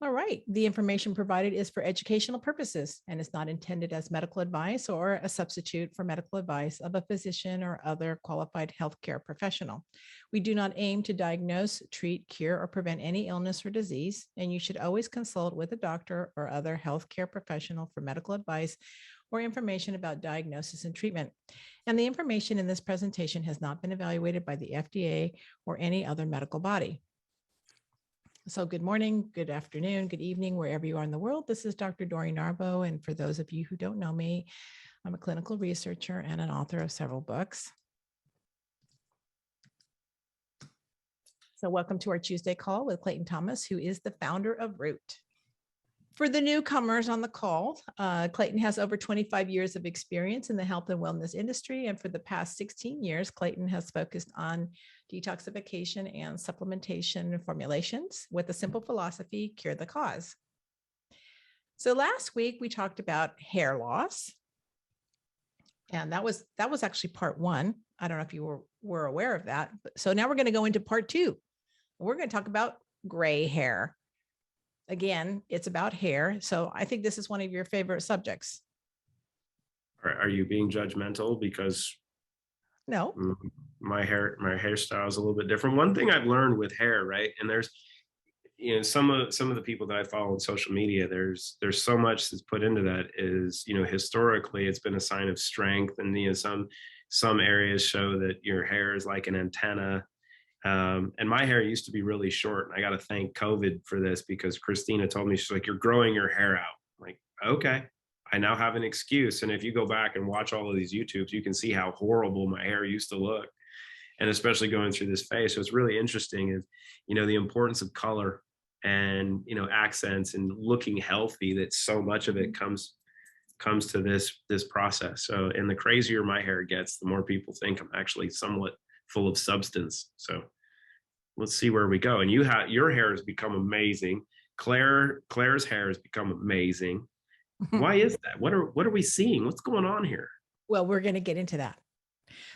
All right. The information provided is for educational purposes and is not intended as medical advice or a substitute for medical advice of a physician or other qualified healthcare professional. We do not aim to diagnose, treat, cure, or prevent any illness or disease, and you should always consult with a doctor or other healthcare professional for medical advice or information about diagnosis and treatment. And the information in this presentation has not been evaluated by the FDA or any other medical body. So good morning, good afternoon, good evening, wherever you are in the world. This is Dr. Dori Narbo. And for those of you who don't know me, I'm a clinical researcher and an author of several books. So welcome to our Tuesday call with Clayton Thomas, who is the founder of Root. For the newcomers on the call, Clayton has over 25 years of experience in the health and wellness industry. And for the past 16 years, Clayton has focused on detoxification and supplementation formulations with a simple philosophy: cure the cause. So last week we talked about hair loss. And that was actually part one. I don't know if you were aware of that. So now we're going to go into part two. We're going to talk about gray hair. Again, it's about hair. So I think this is one of your favorite subjects. Are you being judgmental because no, my hairstyle is a little bit different? One thing I've learned with hair, right? And there's, some of the people that I follow on social media, there's so much that's put into that is, historically it's been a sign of strength. And, some areas show that your hair is like an antenna. And my hair used to be really short. And I got to thank COVID for this, because Christina told me, she's like, you're growing your hair out. I'm like, okay, I now have an excuse. And if you go back and watch all of these YouTubes, you can see how horrible my hair used to look. And especially going through this phase. So it's really interesting is, the importance of color and, accents and looking healthy, that so much of it comes to this process. So, and the crazier my hair gets, the more people think I'm actually somewhat full of substance. So let's see where we go. And your hair has become amazing. Claire's hair has become amazing. Why is that? What are we seeing? What's going on here? Well, we're going to get into that.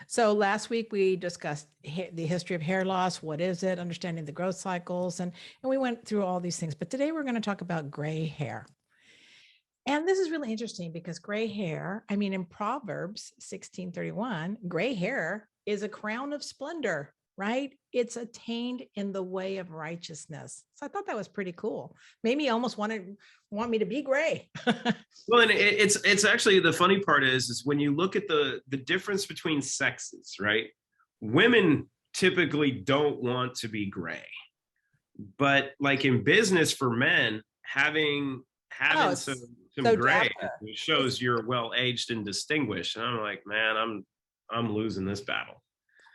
So last week we discussed the history of hair loss. What is it? Understanding the growth cycles. And we went through all these things. But today we're going to talk about gray hair. And this is really interesting because gray hair, in Proverbs 16:31, gray hair is a crown of splendor, right? It's attained in the way of righteousness. So I thought that was pretty cool. Made me almost want me to be gray. Well, and it's actually, the funny part is when you look at the difference between sexes, right? Women typically don't want to be gray, but like in business for men, having some gray shows you're well aged and distinguished. And I'm like, man, I'm losing this battle.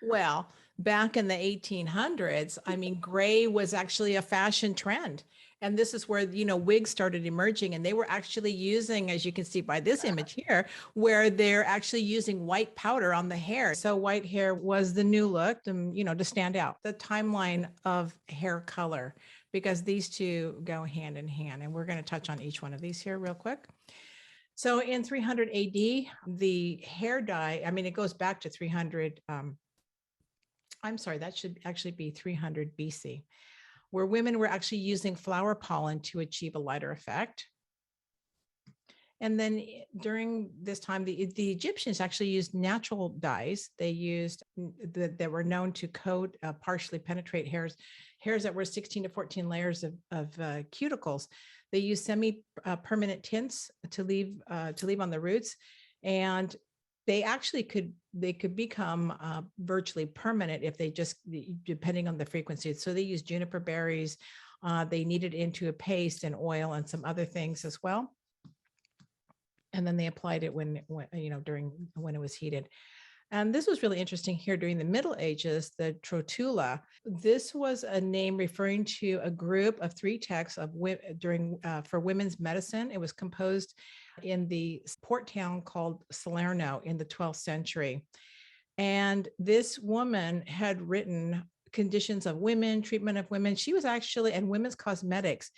Well, back in the 1800s, gray was actually a fashion trend. And this is where, wigs started emerging, and they were actually using, as you can see by this image here, where they're actually using white powder on the hair. So white hair was the new look, to stand out. The timeline of hair color, because these two go hand in hand. And we're going to touch on each one of these here real quick. So in 300 AD, the hair dye, it goes back to 300. I'm sorry, that should actually be 300 BC, where women were actually using flower pollen to achieve a lighter effect. And then during this time, the Egyptians actually used natural dyes. They used that were known to coat, partially penetrate hairs that were 16 to 14 layers of cuticles. They used semi-permanent tints to leave on the roots, and they actually could become virtually permanent if they just, depending on the frequency. So they used juniper berries. They kneaded into a paste and oil and some other things as well. And then they applied it when it was heated. And this was really interesting here during the Middle Ages, the Trotula. This was a name referring to a group of 3 texts for women's medicine. It was composed in the port town called Salerno in the 12th century. And this woman had written conditions of women, treatment of women. She was actually, and women's cosmetics.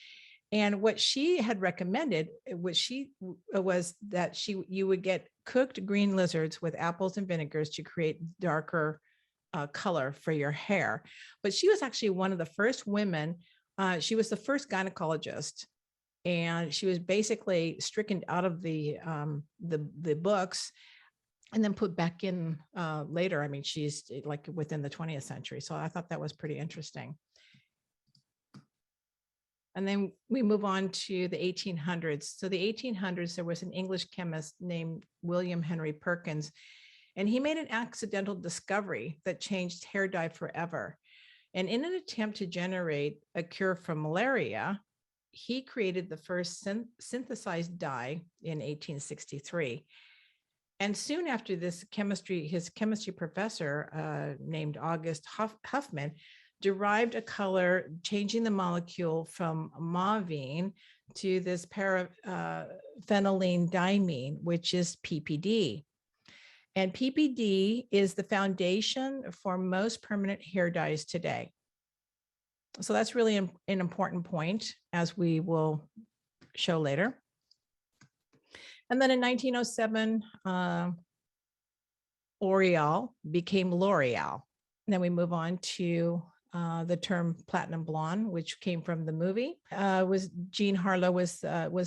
And what she had recommended was that you would get cooked green lizards with apples and vinegars to create darker color for your hair. But she was actually one of the first women She was the first gynecologist, and she was basically stricken out of the books and then put back in later. I mean, she's like within the 20th century. So I thought that was pretty interesting. And then we move on to the 1800s. So the 1800s, there was an English chemist named William Henry Perkins, and he made an accidental discovery that changed hair dye forever. And in an attempt to generate a cure for malaria, he created the first synthesized dye in 1863. And soon after this, his chemistry professor named August Huffman derived a color, changing the molecule from mauveine to this phenylene-diamine, which is PPD. And PPD is the foundation for most permanent hair dyes today. So that's really an important point, as we will show later. And then in 1907, L'Oreal became L'Oreal. Then we move on to the term platinum blonde, which came from the movie. Was Jean Harlow was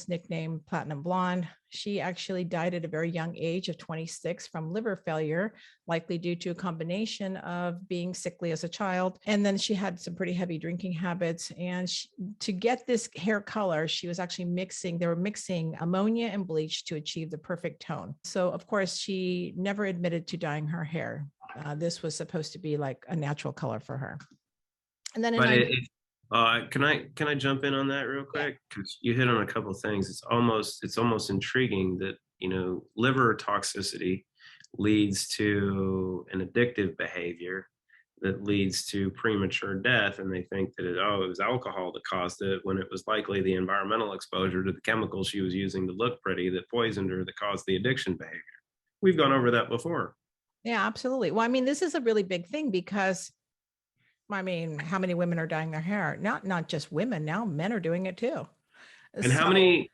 nicknamed Platinum Blonde. She actually died at a very young age of 26 from liver failure, likely due to a combination of being sickly as a child. And then she had some pretty heavy drinking habits. And to get this hair color, they were mixing ammonia and bleach to achieve the perfect tone. So of course, she never admitted to dyeing her hair. This was supposed to be like a natural color for her. And then can I jump in on that real quick? Because you hit on a couple of things. It's almost intriguing that, you know, liver toxicity leads to an addictive behavior that leads to premature death, and they think that it was alcohol that caused it, when it was likely the environmental exposure to the chemicals she was using to look pretty that poisoned her, that caused the addiction behavior. We've gone over that before. Yeah, absolutely. Well, I mean, this is a really big thing because, I mean, how many women are dyeing their hair? Not just women. Now men are doing it too. And how many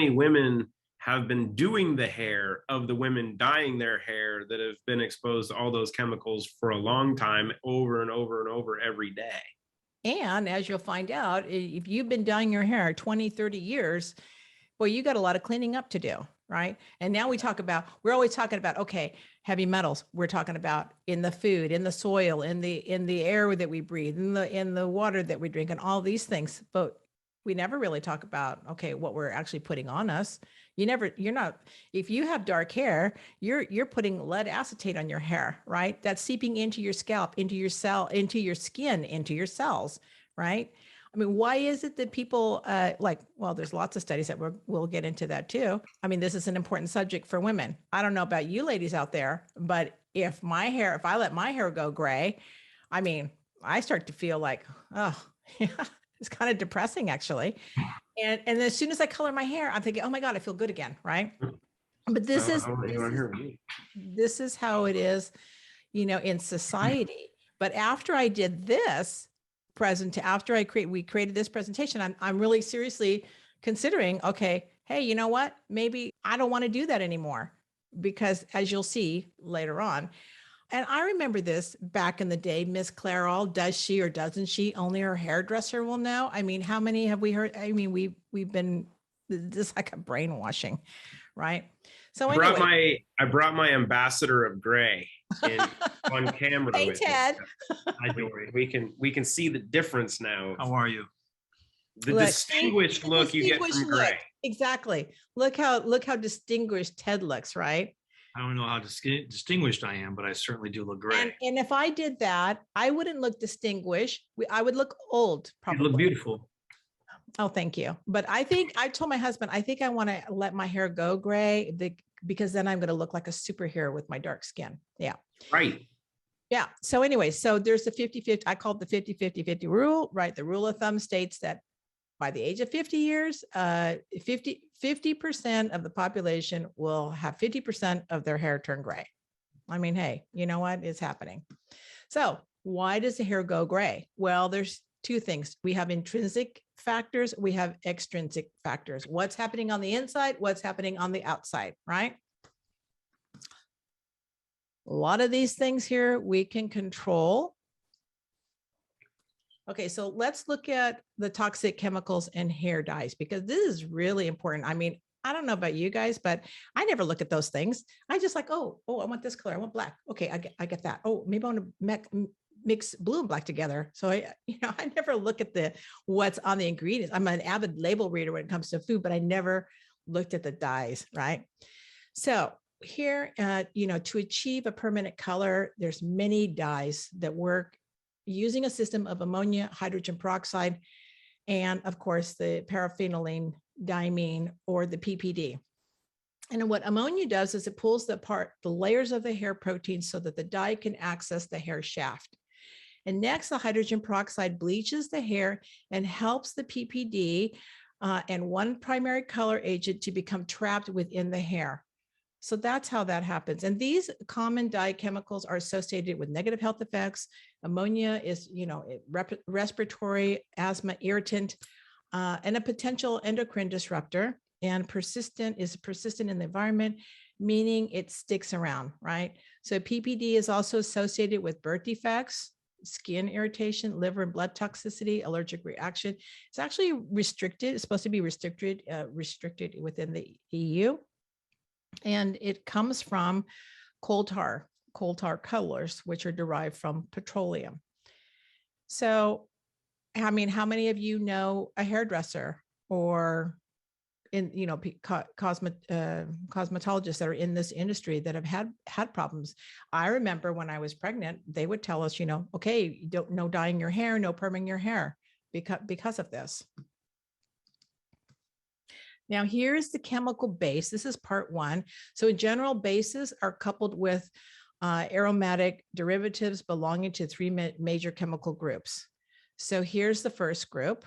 women have been doing the hair of the women dyeing their hair that have been exposed to all those chemicals for a long time, over and over and over every day? And as you'll find out, if you've been dyeing your hair 20, 30 years, well, you got a lot of cleaning up to do, right? And now we're always talking about, okay, heavy metals. We're talking about in the food, in the soil, in the air that we breathe, in the water that we drink, and all these things. But we never really talk about, okay, what we're actually putting on us. If you have dark hair, you're putting lead acetate on your hair, right? That's seeping into your scalp, into your skin, into your cells, right? I mean, why is it that people there's lots of studies that we'll get into that too. I mean, this is an important subject for women. I don't know about you ladies out there, but if I let my hair go gray, I mean, I start to feel like, oh, yeah, it's kind of depressing actually. And as soon as I color my hair, I'm thinking, oh my God, I feel good again, right? But this is how it is, you know, in society. But after I did this, we created this presentation, I'm really seriously considering, okay, hey, you know what? Maybe I don't want to do that anymore, because as you'll see later on, and I remember this back in the day, Miss Clairol, does she or doesn't she? Only her hairdresser will know. I mean, how many have we heard? I mean, we've been just like a brainwashing, right? So anyway, I brought my ambassador of gray on camera. Hey, Ted. Hi, Dory. We can see the difference now. How are you? The distinguished look you get from gray. Exactly. Look how distinguished Ted looks, right? I don't know how distinguished I am, but I certainly do look gray. And if I did that, I wouldn't look distinguished. I would look old, probably. You look beautiful. Oh, thank you. But I told my husband, I think I want to let my hair go gray because then I'm going to look like a superhero with my dark skin. Yeah. Right. Yeah. So anyway, so there's the 50-50, I call it the 50-50-50 rule, right? The rule of thumb states that by the age of 50 years, 50% of the population will have 50% of their hair turn gray. I mean, hey, you know what? It's happening. So why does the hair go gray? Well, there's two things. We have intrinsic factors. We have extrinsic factors. What's happening on the inside? What's happening on the outside, right? A lot of these things here we can control. Okay, so let's look at the toxic chemicals in hair dyes, because this is really important. I mean, I don't know about you guys, but I never look at those things. I just like, oh, I want this color. I want black. Okay, I get that. Oh, maybe I want to mix blue and black together. So I never look at what's on the ingredients. I'm an avid label reader when it comes to food, but I never looked at the dyes, right? So here, to achieve a permanent color, there's many dyes that work using a system of ammonia, hydrogen peroxide, and of course the paraphenylene diamine, or the PPD. And what ammonia does is it pulls apart the layers of the hair protein so that the dye can access the hair shaft. And next, the hydrogen peroxide bleaches the hair and helps the PPD and one primary color agent to become trapped within the hair. So that's how that happens. And these common dye chemicals are associated with negative health effects. Ammonia is, respiratory, asthma, irritant, and a potential endocrine disruptor. And persistent in the environment, meaning it sticks around, right? So PPD is also associated with birth defects, skin irritation, liver and blood toxicity, allergic reaction. It's actually restricted. It's supposed to be restricted within the EU. And it comes from coal tar colors, which are derived from petroleum. So, I mean, how many of you know a hairdresser or cosmetologists that are in this industry that have had problems? I remember when I was pregnant, they would tell us, okay, no dyeing your hair, no perming your hair because of this. Now, here's the chemical base. This is part one. So in general, bases are coupled with aromatic derivatives belonging to three major chemical groups. So here's the first group.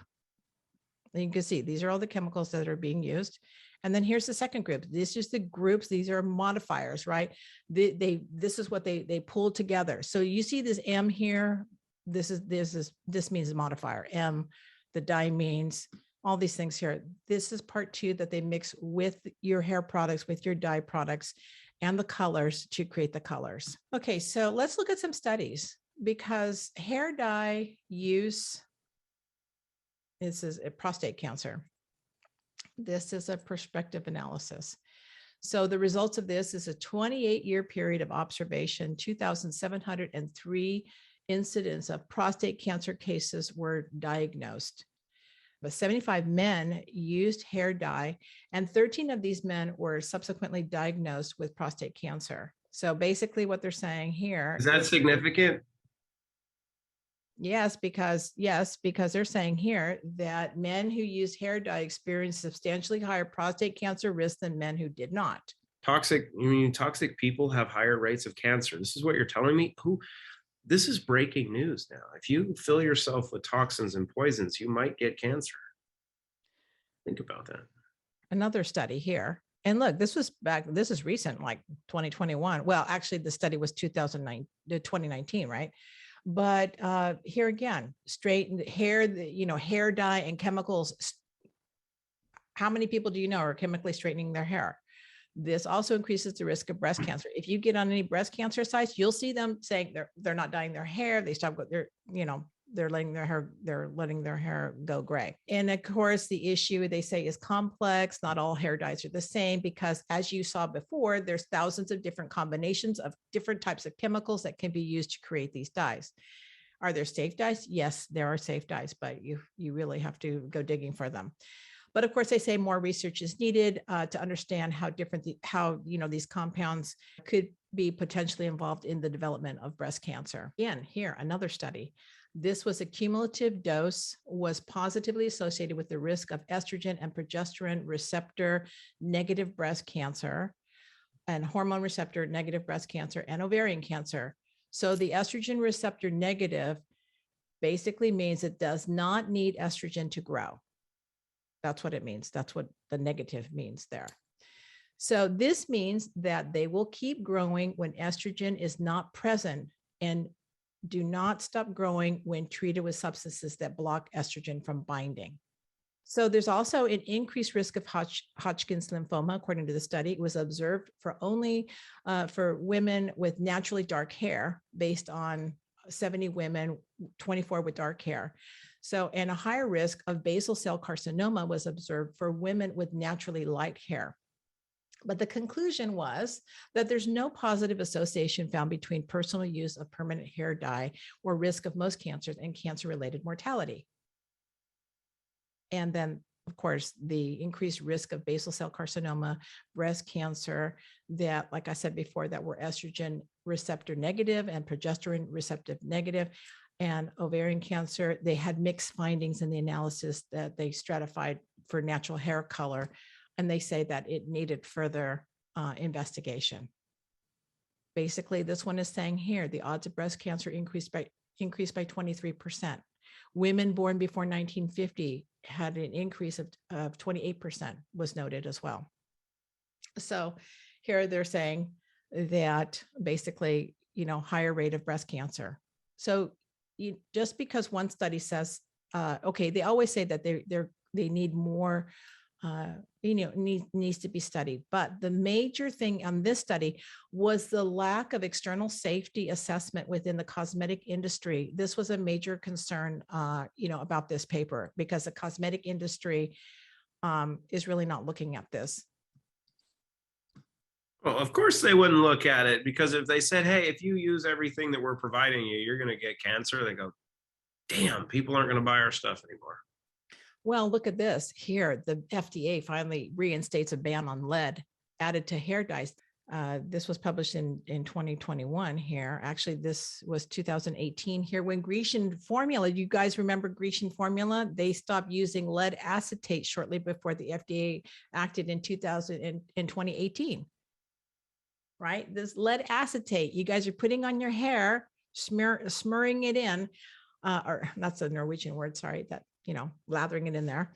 And you can see these are all the chemicals that are being used. And then here's the second group. This is the groups. These are modifiers, right? This is what they pull together. So you see this M here. This means modifier. M, the diamines, all these things here. This is part two that they mix with your hair products, with your dye products, and the colors to create the colors. Okay, so let's look at some studies, because hair dye use, this is a prostate cancer. This is a prospective analysis. So the results of this is a 28-year period of observation. 2,703 incidents of prostate cancer cases were diagnosed. But 75 men used hair dye, and 13 of these men were subsequently diagnosed with prostate cancer. So basically what they're saying here Is that significant? Yes, because they're saying here that men who use hair dye experienced substantially higher prostate cancer risk than men who did not. Toxic people have higher rates of cancer. This is what you're telling me? This is breaking news now. If you fill yourself with toxins and poisons, you might get cancer. Think about that. Another study here. And look, this is recent, like 2021. Well, actually the study was 2019, right? But here again, straightened hair, hair dye and chemicals. How many people do you know are chemically straightening their hair? This also increases the risk of breast cancer. If you get on any breast cancer sites, you'll see them saying they're not dyeing their hair. They stop. They're letting their hair go gray. And of course, the issue they say is complex. Not all hair dyes are the same, because as you saw before, there's thousands of different combinations of different types of chemicals that can be used to create these dyes. Are there safe dyes? Yes, there are safe dyes, but you really have to go digging for them. But of course, they say more research is needed to understand how these compounds could be potentially involved in the development of breast cancer. Again, here, another study. This was a cumulative dose, was positively associated with the risk of estrogen and progesterone receptor negative breast cancer, and hormone receptor negative breast cancer, and ovarian cancer. So the estrogen receptor negative basically means it does not need estrogen to grow. That's what it means. That's what the negative means there. So this means that they will keep growing when estrogen is not present, and do not stop growing when treated with substances that block estrogen from binding. So there's also an increased risk of Hodgkin's lymphoma. According to the study, it was observed for only for women with naturally dark hair, based on 70 women, 24 with dark hair. So, and a higher risk of basal cell carcinoma was observed for women with naturally light hair. But the conclusion was that there's no positive association found between personal use of permanent hair dye or risk of most cancers and cancer-related mortality. And then, of course, the increased risk of basal cell carcinoma, breast cancer, that, like I said before, that were estrogen receptor negative and progesterone receptor negative, and ovarian cancer, they had mixed findings in the analysis that they stratified for natural hair color. And they say that it needed further investigation. Basically, this one is saying here, the odds of breast cancer increased by 23%. Women born before 1950 had an increase of 28% was noted as well. So here they're saying that basically, higher rate of breast cancer. So just because one study says, okay, they always say that they need more, needs to be studied. But the major thing on this study was the lack of external safety assessment within the cosmetic industry. This was a major concern, about this paper, because the cosmetic industry is really not looking at this. Well, of course they wouldn't look at it, because if they said, hey, if you use everything that we're providing you, you're going to get cancer, they go, damn, people aren't going to buy our stuff anymore. Well, look at this here. The FDA finally reinstates a ban on lead added to hair dyes. This was published in 2021 here. Actually, this was 2018 here when Grecian formula, you guys remember Grecian formula? They stopped using lead acetate shortly before the FDA acted in 2018. Right? This lead acetate, you guys are putting on your hair, smearing it in, or that's a Norwegian word, sorry, that, lathering it in there.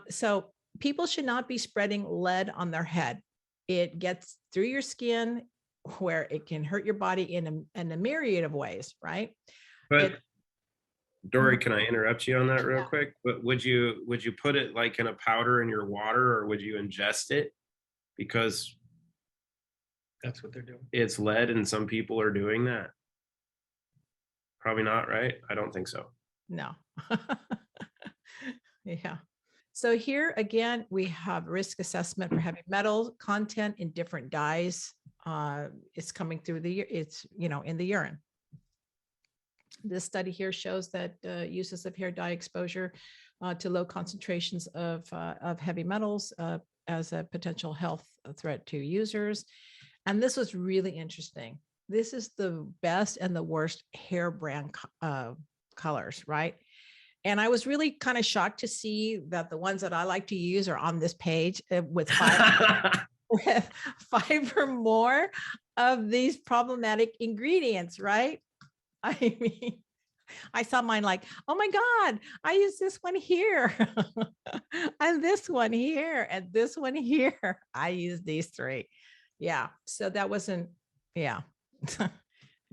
So people should not be spreading lead on their head. It gets through your skin where it can hurt your body in a myriad of ways, right? But Dory, can I interrupt you on that real Yeah. quick? But would you put it like in a powder in your water, or would you ingest it? Because That's what they're doing. it's lead and some people are doing that. Probably not, right? I don't think so. No. Yeah. So here again, we have risk assessment for heavy metal content in different dyes. It's coming through it's, in the urine. This study here shows that uses of hair dye exposure to low concentrations of heavy metals as a potential health threat to users. And this was really interesting. This is the best and the worst hair brand colors, right? And I was really kind of shocked to see that the ones that I like to use are on this page with with 5 or more of these problematic ingredients, right? I mean, I saw mine like, oh my God, I use this one here and this one here and this one here. I use these 3. Yeah. So that wasn't, yeah.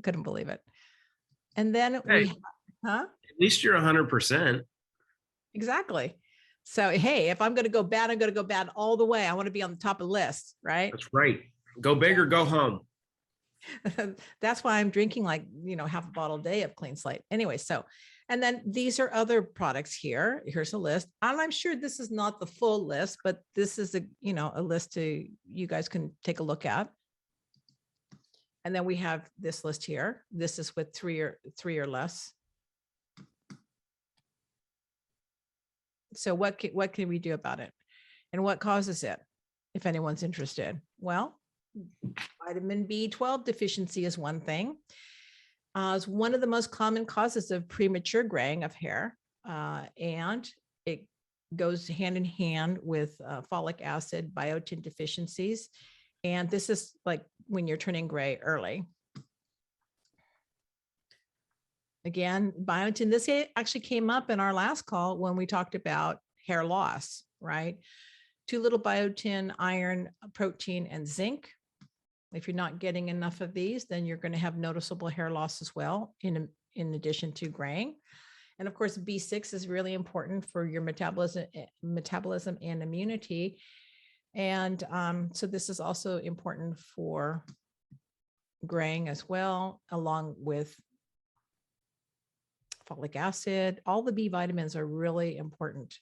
Couldn't believe it. And then Hey, huh? At least you're 100%. Exactly. So, hey, if I'm going to go bad, I'm going to go bad all the way. I want to be on the top of the list, right? That's right. Go big or go home. That's why I'm drinking like, half a bottle a day of Clean Slate. Anyway, so, and then these are other products here. Here's a list. And I'm sure this is not the full list, but this is a list you guys can take a look at. And then we have this list here. This is with 3 or less. So what can we do about it? And what causes it, if anyone's interested? Well, vitamin B12 deficiency is one thing. It's one of the most common causes of premature graying of hair. And it goes hand in hand with folic acid, biotin deficiencies. And this is like when you're turning gray early. Again, biotin, this actually came up in our last call when we talked about hair loss, right? Too little biotin, iron, protein, and zinc. If you're not getting enough of these, then you're going to have noticeable hair loss as well, in addition to graying. And of course, B6 is really important for your metabolism and immunity. And so this is also important for graying as well, along with folic acid. All the B vitamins are really important.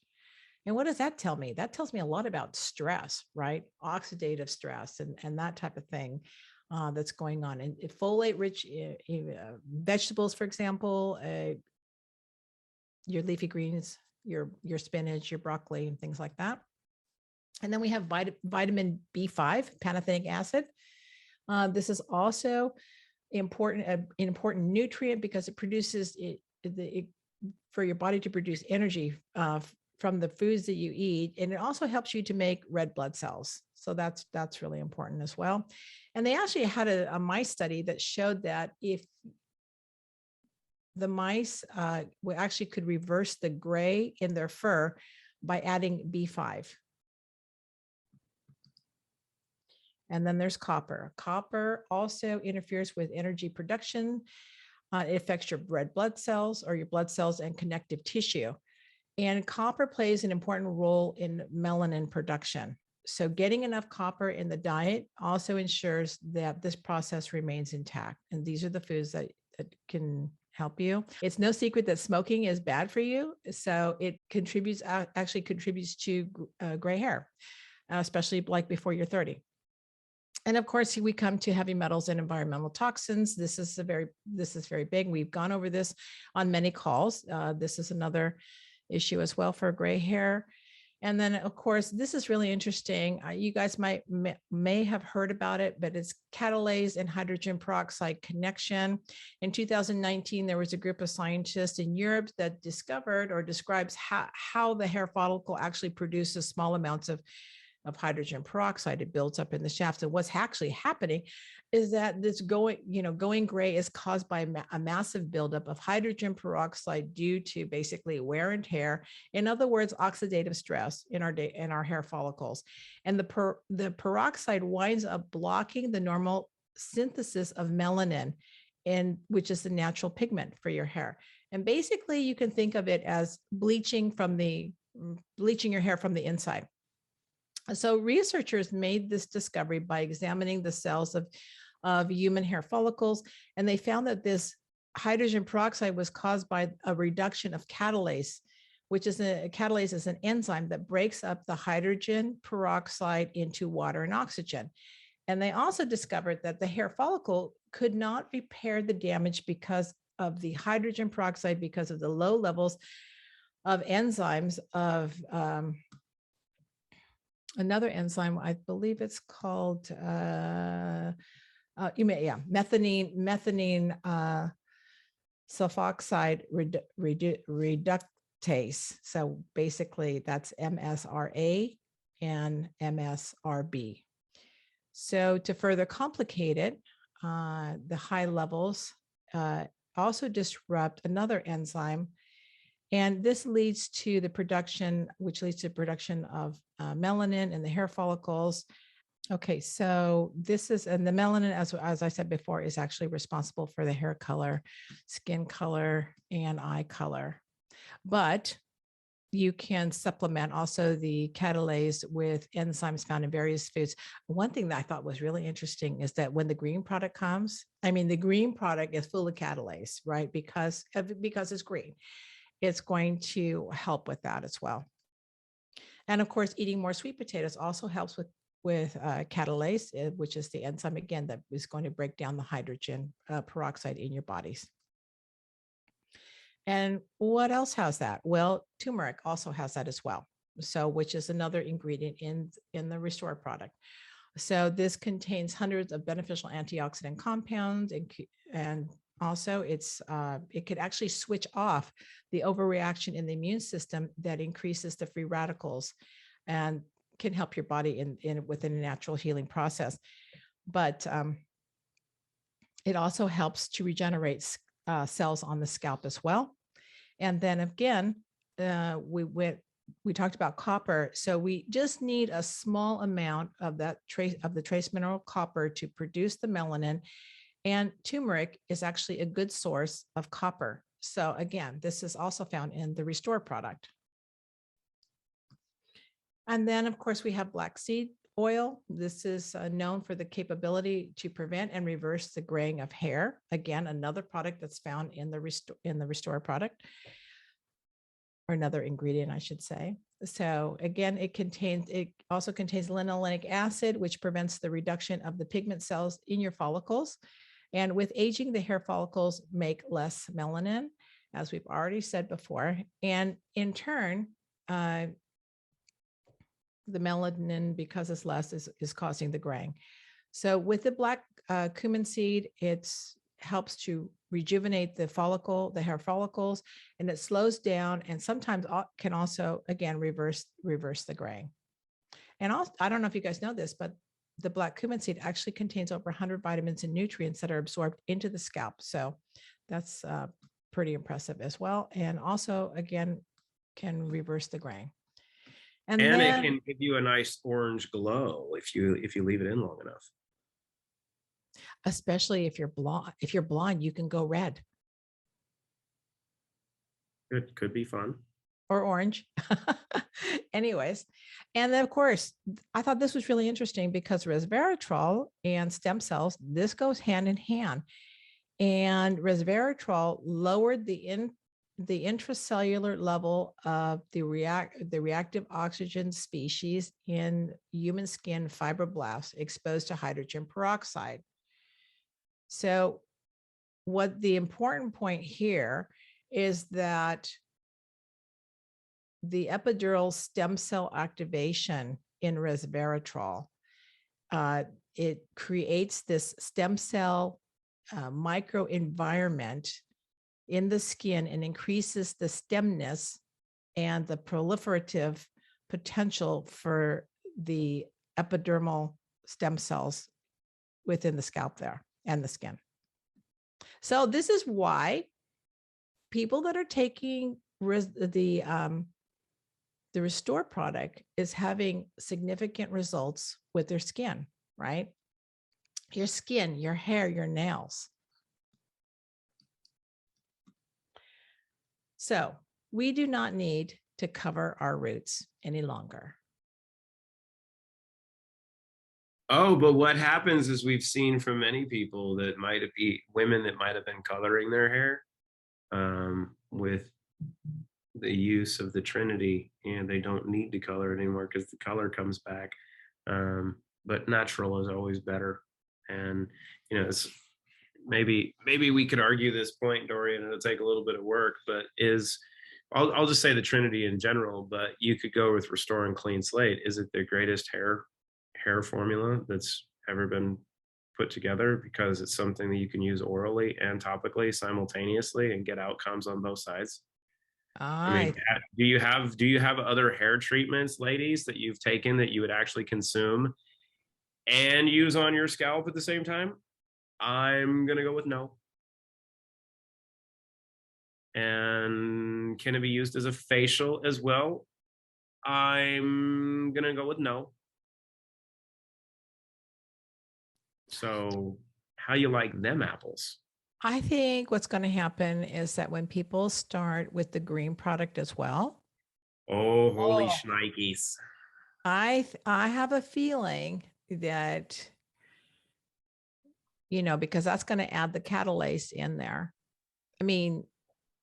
And what does that tell me? That tells me a lot about stress, right? Oxidative stress and that type of thing that's going on. And folate rich vegetables, for example, your leafy greens, your spinach, your broccoli, and things like that. And then we have vitamin B5, pantothenic acid. This is also an important nutrient because it produces for your body to produce energy from the foods that you eat, and it also helps you to make red blood cells. So that's really important as well. And they actually had a mice study that showed that if the mice actually could reverse the gray in their fur by adding B5. And then there's copper. Copper also interferes with energy production. It affects your red blood cells or your blood cells and connective tissue. And copper plays an important role in melanin production. So getting enough copper in the diet also ensures that this process remains intact. And these are the foods that can help you. It's no secret that smoking is bad for you. So it actually contributes to gray hair, especially like before you're 30. And of course, we come to heavy metals and environmental toxins. This is very big. We've gone over this on many calls. This is another issue as well for gray hair. And then, of course, this is really interesting. You guys may have heard about it, but it's catalase and hydrogen peroxide connection. In 2019, there was a group of scientists in Europe that discovered or describes how the hair follicle actually produces small amounts of hydrogen peroxide. It builds up in the shaft. And what's actually happening is that this going gray is caused by a massive buildup of hydrogen peroxide due to basically wear and tear. In other words, oxidative stress in our hair follicles. And the peroxide winds up blocking the normal synthesis of melanin, which is the natural pigment for your hair. And basically, you can think of it as bleaching your hair from the inside. So researchers made this discovery by examining the cells of human hair follicles, and they found that this hydrogen peroxide was caused by a reduction of catalase, catalase is an enzyme that breaks up the hydrogen peroxide into water and oxygen. And they also discovered that the hair follicle could not repair the damage because of the hydrogen peroxide, because of the low levels of enzymes of another enzyme, I believe it's called methionine sulfoxide reductase. So basically that's MSRA and MSRB. So to further complicate it, the high levels also disrupt another enzyme. And this leads to the production, of melanin in the hair follicles. Okay, so and the melanin, as I said before, is actually responsible for the hair color, skin color, and eye color. But you can supplement also the catalase with enzymes found in various foods. One thing that I thought was really interesting is that when the green product comes, the green product is full of catalase, right? Because it's green. It's going to help with that as well. And of course, eating more sweet potatoes also helps with catalase, which is the enzyme, again, that is going to break down the hydrogen peroxide in your bodies. And what else has that? Well, turmeric also has that as well. So, which is another ingredient in the Restore product. So this contains hundreds of beneficial antioxidant compounds, and also it could actually switch off the overreaction in the immune system that increases the free radicals and can help your body within a natural healing process. But it also helps to regenerate cells on the scalp as well. And then again, we talked about copper. So we just need a small amount of the trace mineral copper to produce the melanin. And turmeric is actually a good source of copper. So again, this is also found in the Restore product. And then of course we have black seed oil. This is known for the capability to prevent and reverse the graying of hair. Again, another product that's found in the Restore product, or another ingredient, I should say. So again, it also contains linolenic acid, which prevents the reduction of the pigment cells in your follicles. And with aging, the hair follicles make less melanin, as we've already said before. And in turn, the melanin, because it's less, is causing the graying. So with the black cumin seed, it helps to rejuvenate the hair follicles, and it slows down and sometimes can also, again, reverse the graying. And also, I don't know if you guys know this, but the black cumin seed actually contains over 100 vitamins and nutrients that are absorbed into the scalp. So that's pretty impressive as well. And also, again, can reverse the graying. And then, it can give you a nice orange glow if you leave it in long enough. Especially if you're blonde. If you're blonde, you can go red. It could be fun. Or orange. Anyways, and then of course, I thought this was really interesting because resveratrol and stem cells, this goes hand in hand. And resveratrol lowered the intracellular level of the reactive oxygen species in human skin fibroblasts exposed to hydrogen peroxide. So what the important point here is that the epidural stem cell activation in resveratrol, it creates this stem cell microenvironment in the skin and increases the stemness and the proliferative potential for the epidermal stem cells within the scalp there and the skin. So this is why people that are taking the Restore product is having significant results with their skin, right? Your skin, your hair, your nails. So we do not need to cover our roots any longer. Oh, but what happens is we've seen from many people that might be women that might have been coloring their hair with the use of the Trinity, and they don't need to color it anymore because the color comes back. But natural is always better. And, you know, it's maybe we could argue this point, Dorian, and it'll take a little bit of work, but I'll just say the Trinity in general, but you could go with Restore and Clean Slate. Is it the greatest hair formula that's ever been put together, because it's something that you can use orally and topically simultaneously and get outcomes on both sides? I mean, do you have other hair treatments, ladies, that you've taken that you would actually consume and use on your scalp at the same time? I'm gonna go with no. And can it be used as a facial as well? I'm gonna go with no. So how you like them apples? I think what's going to happen is that when people start with the green product as well. Oh, holy shnikes. I have a feeling that, you know, because that's going to add the catalase in there. I mean,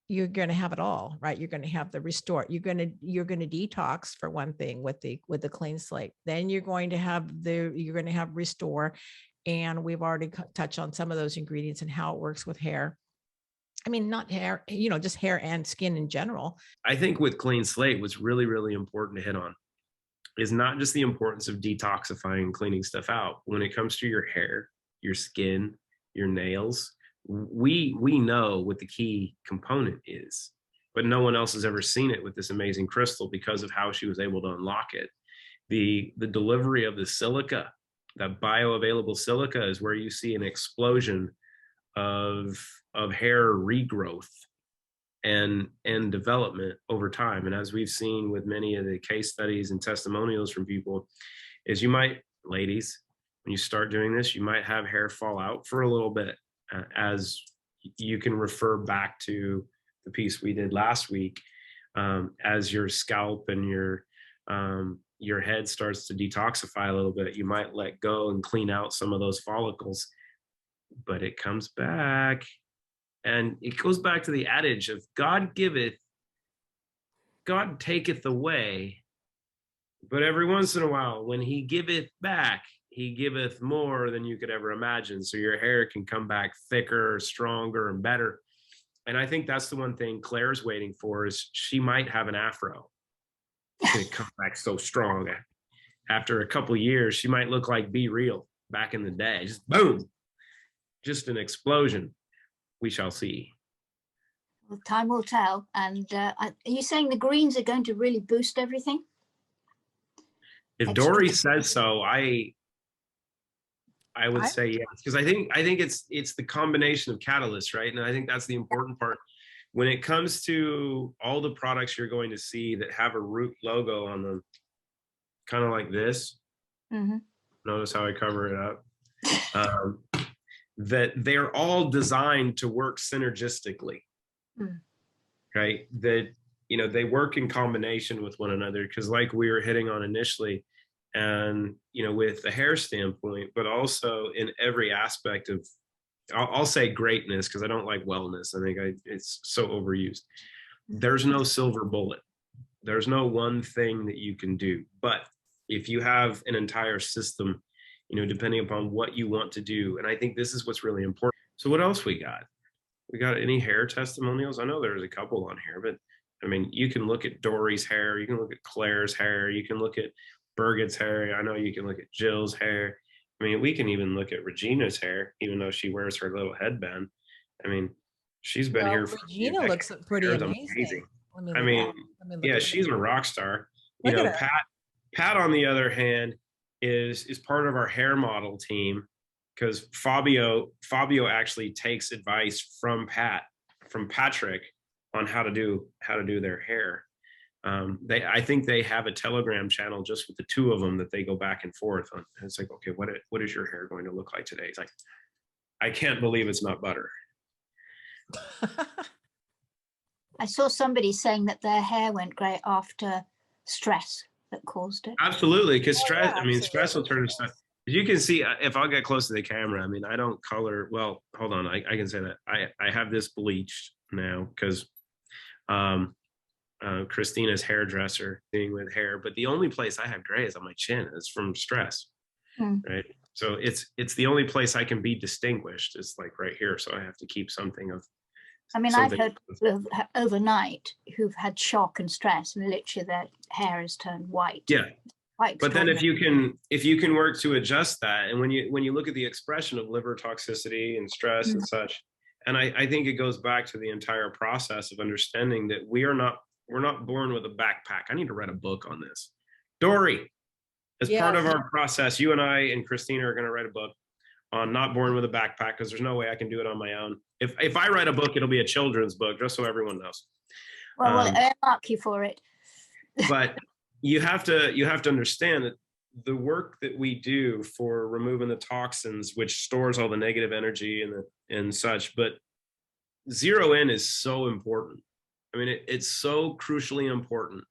you're going to have it all, right? You're going to have the Restore. You're going to detox, for one thing, with the Clean Slate. Then you're going to have Restore. And we've already touched on some of those ingredients and how it works with hair. I mean, not hair, you know, just hair and skin in general. I think with Clean Slate, what's really, really important to hit on is not just the importance of detoxifying and cleaning stuff out. When it comes to your hair, your skin, your nails, we know what the key component is, but no one else has ever seen it with this amazing crystal because of how she was able to unlock it. The delivery of the silica, that bioavailable silica, is where you see an explosion of hair regrowth and development over time. And as we've seen with many of the case studies and testimonials from people, is you might, ladies, when you start doing this, you might have hair fall out for a little bit, as you can refer back to the piece we did last week, as your scalp and your your head starts to detoxify a little bit. You might let go and clean out some of those follicles, but it comes back. And it goes back to the adage of God giveth, God taketh away. But every once in a while, when he giveth back, he giveth more than you could ever imagine. So your hair can come back thicker, stronger, and better. And I think that's the one thing Claire's waiting for, is she might have an afro. It's going to come back so strong. After a couple of years, she might look like Be Real back in the day. Just boom, just an explosion. We shall see. Well, time will tell. And are you saying the greens are going to really boost everything? If Dory says so, I would say yes, because I think it's the combination of catalysts, right? And I think that's the important part. When it comes to all the products you're going to see that have a root logo on them, kind of like this. Mm-hmm. Notice how I cover it up. That they're all designed to work synergistically, right? That, you know, they work in combination with one another, because like we were hitting on initially, and, you know, with the hair standpoint, but also in every aspect of, I'll say greatness, because I don't like wellness. I think it's so overused. There's no silver bullet. There's no one thing that you can do. But if you have an entire system, you know, depending upon what you want to do, and I think this is what's really important. So what else we got? We got any hair testimonials? I know there's a couple on here, but I mean, you can look at Dory's hair, you can look at Claire's hair, you can look at Birgit's hair. I know you can look at Jill's hair. I mean, we can even look at Regina's hair, even though she wears her little headband. I mean, she's been here for Regina looks pretty amazing. I mean, yeah, she's a rock star. You know, Pat on the other hand is part of our hair model team, because Fabio actually takes advice from Patrick on how to do their hair. I think they have a Telegram channel just with the two of them that they go back and forth on. And it's like, okay, what is your hair going to look like today? It's like, I can't believe it's not butter. I saw somebody saying that their hair went grey after stress that caused it. Absolutely, because stress. I mean, stress will turn to stuff. As you can see, if I'll get close to the camera, I mean, I don't color. Well, hold on, I can say that I have this bleached now because Christina's hairdresser being with hair, but the only place I have gray is on my chin. It's from stress, right? So it's the only place I can be distinguished. It's like right here, so I have to keep something of. I mean, I've heard people overnight who've had shock and stress, and literally their hair has turned white. Yeah, but then if you can work to adjust that, and when you look at the expression of liver toxicity and stress and such, and I think it goes back to the entire process of understanding that we're not born with a backpack. I need to write a book on this. Dory, as part of our process, you and I and Christina are going to write a book on not born with a backpack, because there's no way I can do it on my own. If I write a book, it'll be a children's book, just so everyone knows. Well, I'll mark you for it. But you have to understand that the work that we do for removing the toxins, which stores all the negative energy and such, but zero in is so important. I mean, it's so crucially important.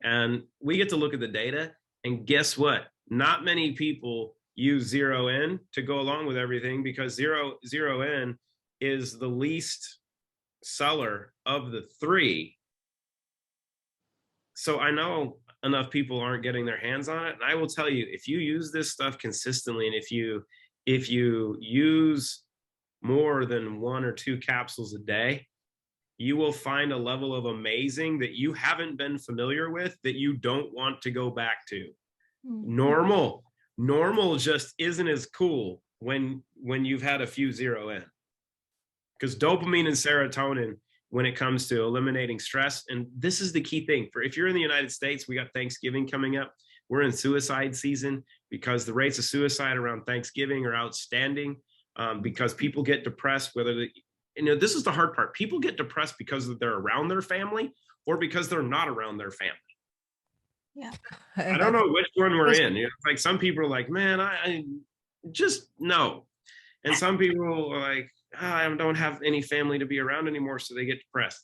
And we get to look at the data, and guess what? Not many people use zero in to go along with everything, because zero in is the least seller of the three. So I know enough people aren't getting their hands on it. And I will tell you, if you use this stuff consistently, and if you use more than 1 or 2 capsules a day, you will find a level of amazing that you haven't been familiar with, that you don't want to go back to. Normal just isn't as cool when you've had a few zero in, because dopamine and serotonin, when it comes to eliminating stress, and this is the key thing for, if you're in the United States, we got Thanksgiving coming up. We're in suicide season, because the rates of suicide around Thanksgiving are outstanding, because people get depressed, this is the hard part. People get depressed because they're around their family or because they're not around their family. Yeah. I don't know which one we're in. Like some people are like, man, I just no. And some people are like, I don't have any family to be around anymore, so they get depressed.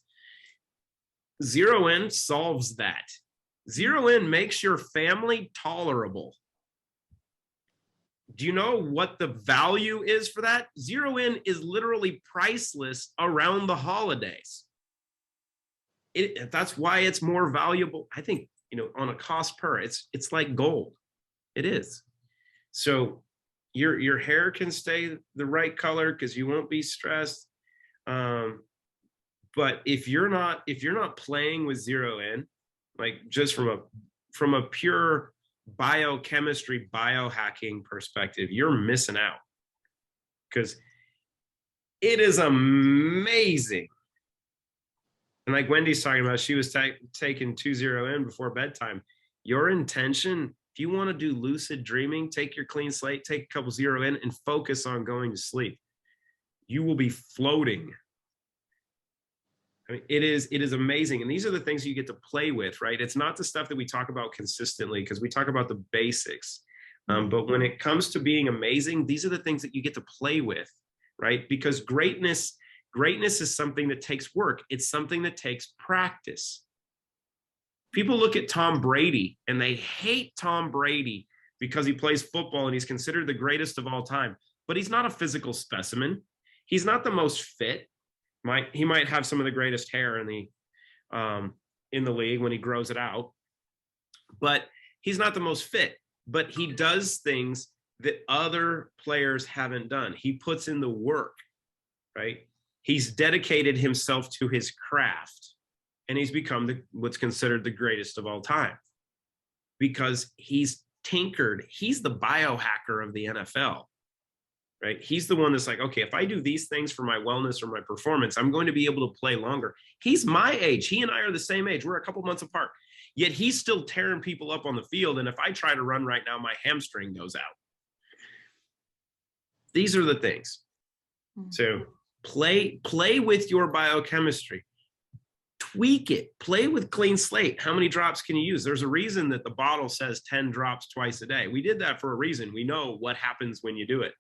Zero in solves that. Zero in makes your family tolerable. Do you know what the value is for that? Zero in is literally priceless around the holidays. That's why it's more valuable. I think, on a cost per, it's like gold. It is. So your hair can stay the right color because you won't be stressed. But if you're not playing with zero in, like just from a pure biochemistry, biohacking perspective, you're missing out, because it is amazing. And like Wendy's talking about, she was taking 2-0 in before bedtime. Your intention, if you want to do lucid dreaming, take your clean slate, take a couple 0 in, and focus on going to sleep. You will be floating. I mean, it is amazing. And these are the things you get to play with, right? It's not the stuff that we talk about consistently, because we talk about the basics. But when it comes to being amazing, these are the things that you get to play with, right? Because greatness is something that takes work. It's something that takes practice. People look at Tom Brady and they hate Tom Brady because he plays football and he's considered the greatest of all time, but he's not a physical specimen. He's not the most fit. He might have some of the greatest hair in the league when he grows it out, but he's not the most fit. But he does things that other players haven't done. He puts in the work, right? He's dedicated himself to his craft, and he's become what's considered the greatest of all time because he's tinkered. He's the biohacker of the NFL. Right? He's the one that's like, okay, if I do these things for my wellness or my performance, I'm going to be able to play longer. He's my age. He and I are the same age. We're a couple months apart. Yet he's still tearing people up on the field. And if I try to run right now, my hamstring goes out. These are the things. So play with your biochemistry. Tweak it. Play with clean slate. How many drops can you use? There's a reason that the bottle says 10 drops twice a day. We did that for a reason. We know what happens when you do it.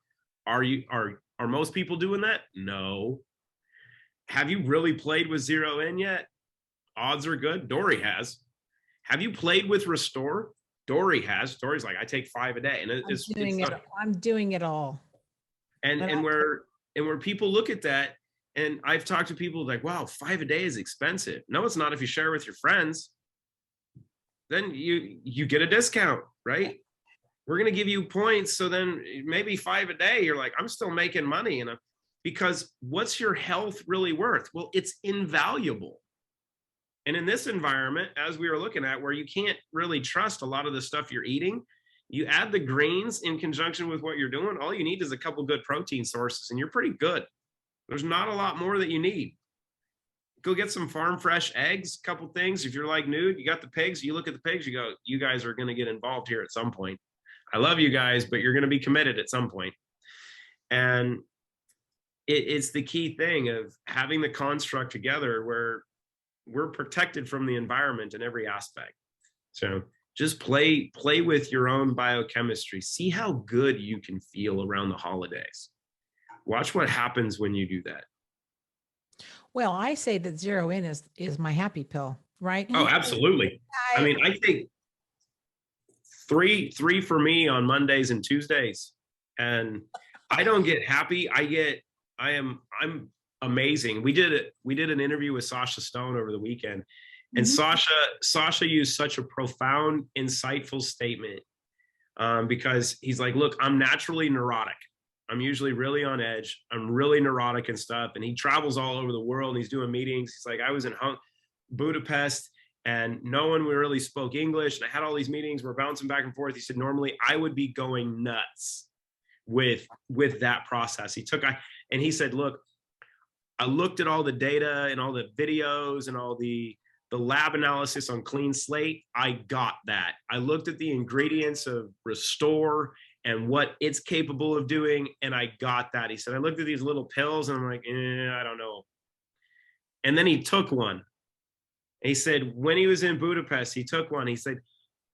Are most people doing that? No. Have you really played with 0 in yet? Odds are good. Dory has. Have you played with Restore? Dory has. Dory's like, I take 5 a day, and I'm doing it all. And where people look at that, and I've talked to people like, wow, 5 a day is expensive. No, it's not if you share with your friends. Then you get a discount, right? We're going to give you points. So then maybe 5 a day, you're like, I'm still making money. Because what's your health really worth? Well, it's invaluable. And in this environment, as we were looking at, where you can't really trust a lot of the stuff you're eating, you add the greens in conjunction with what you're doing. All you need is a couple good protein sources, and you're pretty good. There's not a lot more that you need. Go get some farm fresh eggs, a couple things. If you're like Nude, you got the pigs, you look at the pigs, you go, you guys are going to get involved here at some point. I love you guys, but you're going to be committed at some point. And it's the key thing of having the construct together where we're protected from the environment in every aspect. So just play with your own biochemistry. See how good you can feel around the holidays. Watch what happens when you do that. Well, I say that 0 in is my happy pill, right? Oh, absolutely. I mean, I think three for me on Mondays and Tuesdays, and I don't get happy. I'm amazing. We did an interview with Sasha Stone over the weekend, and Sasha used such a profound, insightful statement because he's like, look, I'm naturally neurotic. I'm usually really on edge. I'm really neurotic and stuff. And he travels all over the world, and he's doing meetings. He's like, I was in Budapest, and no one really spoke English. And I had all these meetings. We're bouncing back and forth. He said, normally I would be going nuts with that process. He said, look, I looked at all the data and all the videos and all the lab analysis on clean slate. I got that. I looked at the ingredients of Restore and what it's capable of doing, and I got that. He said, I looked at these little pills, and I'm like, I don't know. And then he took one. He said, when he was in Budapest, he took one. He said,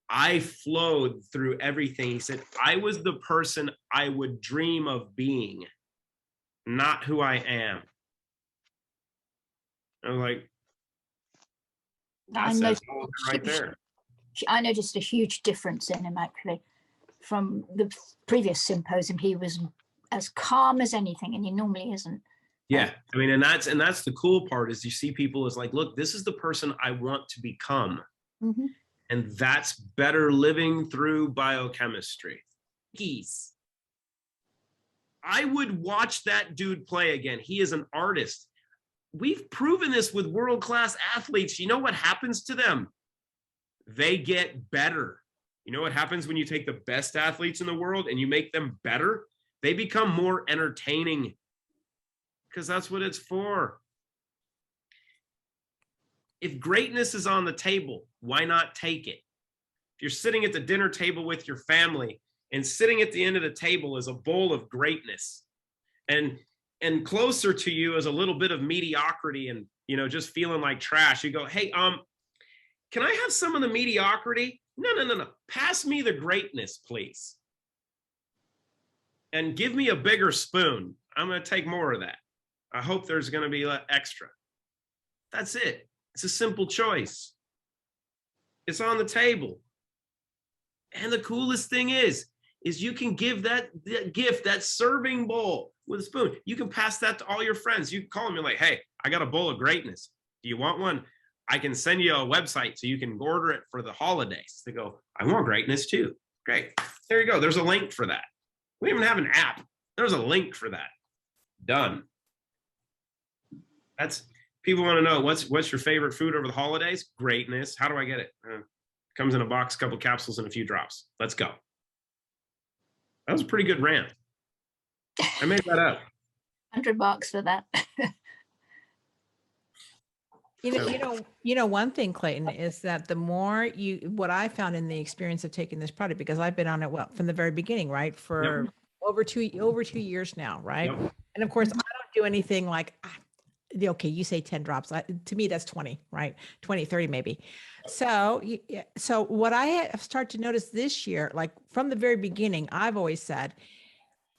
I flowed through everything. He said, I was the person I would dream of being, not who I am. I'm like, that's right there. I noticed a huge difference in him actually from the previous symposium. He was as calm as anything, and he normally isn't. Yeah, I mean, and that's the cool part is you see people as like, look, this is the person I want to become. Mm-hmm. And that's better living through biochemistry. Geese. I would watch that dude play again. He is an artist. We've proven this with world-class athletes. You know what happens to them? They get better. You know what happens when you take the best athletes in the world and you make them better? They become more entertaining, because that's what it's for. If greatness is on the table, why not take it? If you're sitting at the dinner table with your family and sitting at the end of the table is a bowl of greatness, and closer to you is a little bit of mediocrity and, you know, just feeling like trash, you go, hey, can I have some of the mediocrity? No. Pass me the greatness, please. And give me a bigger spoon. I'm going to take more of that. I hope there's going to be extra. That's it. It's a simple choice. It's on the table. And the coolest thing is you can give that gift, that serving bowl with a spoon. You can pass that to all your friends. You can call them and like, hey, I got a bowl of greatness. Do you want one? I can send you a website so you can order it for the holidays. They go, I want greatness too. Great. There you go. There's a link for that. We even have an app. There's a link for that. Done. That's, people want to know what's your favorite food over the holidays? Greatness. How do I get it? Comes in a box, a couple capsules, and a few drops. Let's go. That was a pretty good rant. I made that up. $100 for that. You know, one thing, Clayton, is that the more what I found in the experience of taking this product, because I've been on it, well, from the very beginning, right? For over two years now, right? Yep. And of course, I don't do anything like, okay, you say 10 drops. To me, that's 20, right? 20, 30 maybe. So what I have started to notice this year, like from the very beginning, I've always said,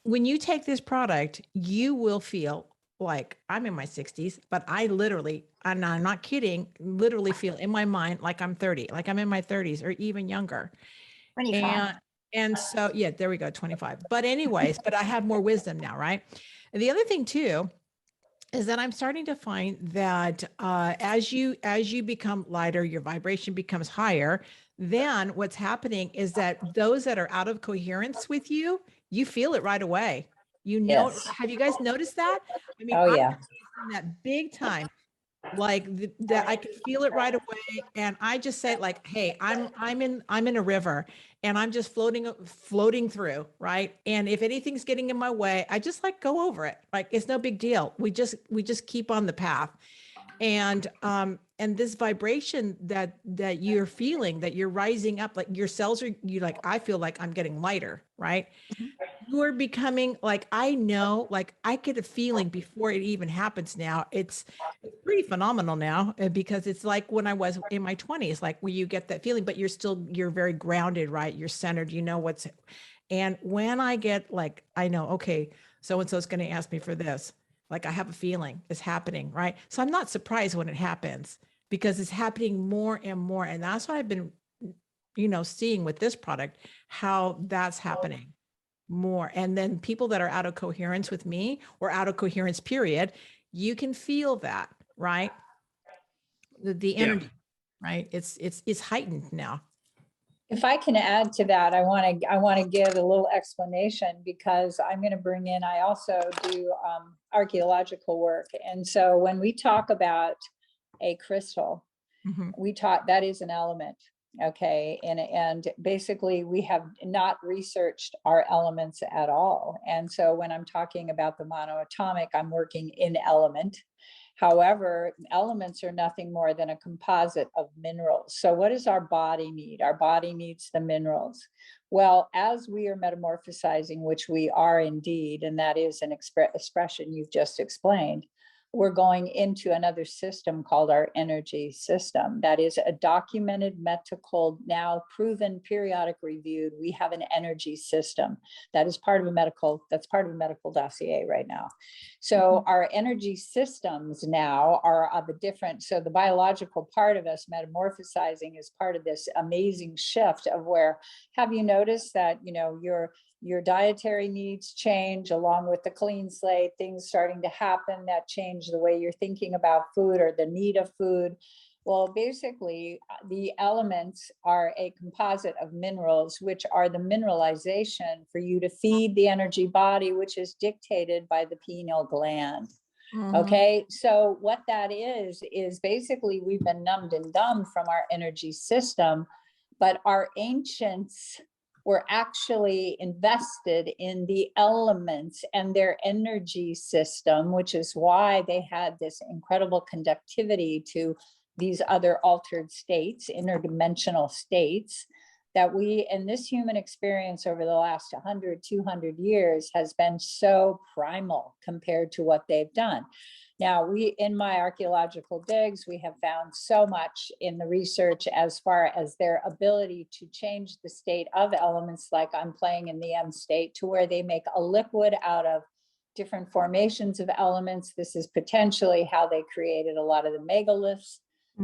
when you take this product, you will feel like I'm in my 60s, but I literally, and I'm not kidding, literally feel in my mind like I'm 30, like I'm in my 30s or even younger. 25. And so, yeah, there we go, 25. But anyways, but I have more wisdom now, right? And the other thing too, is that I'm starting to find that as you become lighter, your vibration becomes higher. Then what's happening is that those that are out of coherence with you, you feel it right away. You know, Yes. have you guys noticed that? I mean, Oh, yeah. I'm that big time, like that I can feel it right away. And I just say like, hey, I'm in a river and I'm just floating through, right? And if anything's getting in my way, I just like go over it. Like it's no big deal. We just keep on the path. And this vibration that you're feeling, that you're rising up, like your cells are, you like, I feel like I'm getting lighter, right? You're becoming like, I know, like I get a feeling before it even happens now. It's pretty phenomenal now because it's like when I was in my 20s, like where you get that feeling, but you're very grounded, right? You're centered, you know and when I get like, I know, okay, so-and-so's going to ask me for this. Like I have a feeling it's happening, right? So I'm not surprised when it happens because it's happening more and more. And that's what I've been, seeing with this product, how that's happening more. And then people that are out of coherence with me or out of coherence, period, you can feel that, right? The energy, right? It's heightened now. If I can add to that, I want to give a little explanation because I'm going to bring in, I also do archaeological work. And so when we talk about a crystal, we talk, that is an element. Okay. And basically we have not researched our elements at all. And so when I'm talking about the monoatomic, I'm working in element. However, elements are nothing more than a composite of minerals. So what does our body need? Our body needs the minerals. Well, as we are metamorphosizing, which we are indeed, and that is an expression you've just explained, we're going into another system called our energy system. That is a documented, medical, now proven, periodic reviewed. We have an energy system that is part of a medical, that's part of a medical dossier right now. So our energy systems now are of a different, so the biological part of us metamorphosizing is part of this amazing shift of where, have you noticed that, you know, your dietary needs change along with the clean slate, things starting to happen that change the way you're thinking about food or the need of food. Well, basically, the elements are a composite of minerals, which are the mineralization for you to feed the energy body, which is dictated by the pineal gland. Okay, so what that is basically we've been numbed and dumb from our energy system, but our ancients were actually invested in the elements and their energy system, which is why they had this incredible conductivity to these other altered states, interdimensional states, that we, in this human experience over the last 100, 200 years has been so primal compared to what they've done. Now, in my archaeological digs, we have found so much in the research as far as their ability to change the state of elements, like I'm playing in the M state, to where they make a liquid out of different formations of elements. This is potentially how they created a lot of the megaliths.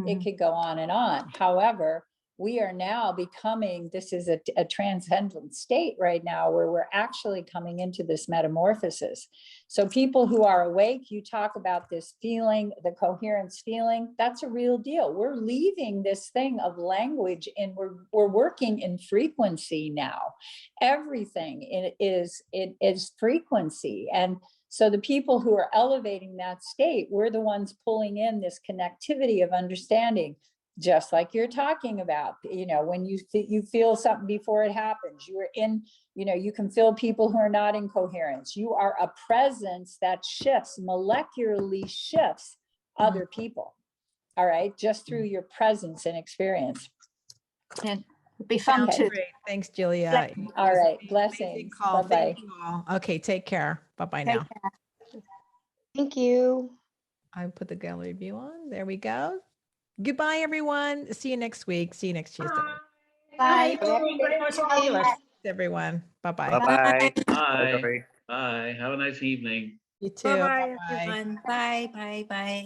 It could go on and on. However, we are now becoming, this is a transcendent state right now where we're actually coming into this metamorphosis. So people who are awake, you talk about this feeling, the coherence feeling, that's a real deal. We're leaving this thing of language and we're working in frequency now. Everything it is frequency. And so the people who are elevating that state, we're the ones pulling in this connectivity of understanding. Just like you're talking about, you know, when you feel something before it happens, you are in, you know, you can feel people who are not in coherence. You are a presence that shifts, molecularly shifts other people. All right, just through your presence and experience. And it'd be fun Sounds to great. Thanks, Julia. It All was right, an amazing blessings. call. Bye-bye. Thank you all. Okay, take care. Bye-bye take now. care. Thank you. I put the gallery view on. There we go. Goodbye, everyone. See you next week. See you next Tuesday. Bye. Thanks, everyone. Bye-bye. Bye-bye. Bye. Bye. Bye. Have a nice evening. You too. Bye-bye, Bye-bye. everyone. Bye, bye, bye.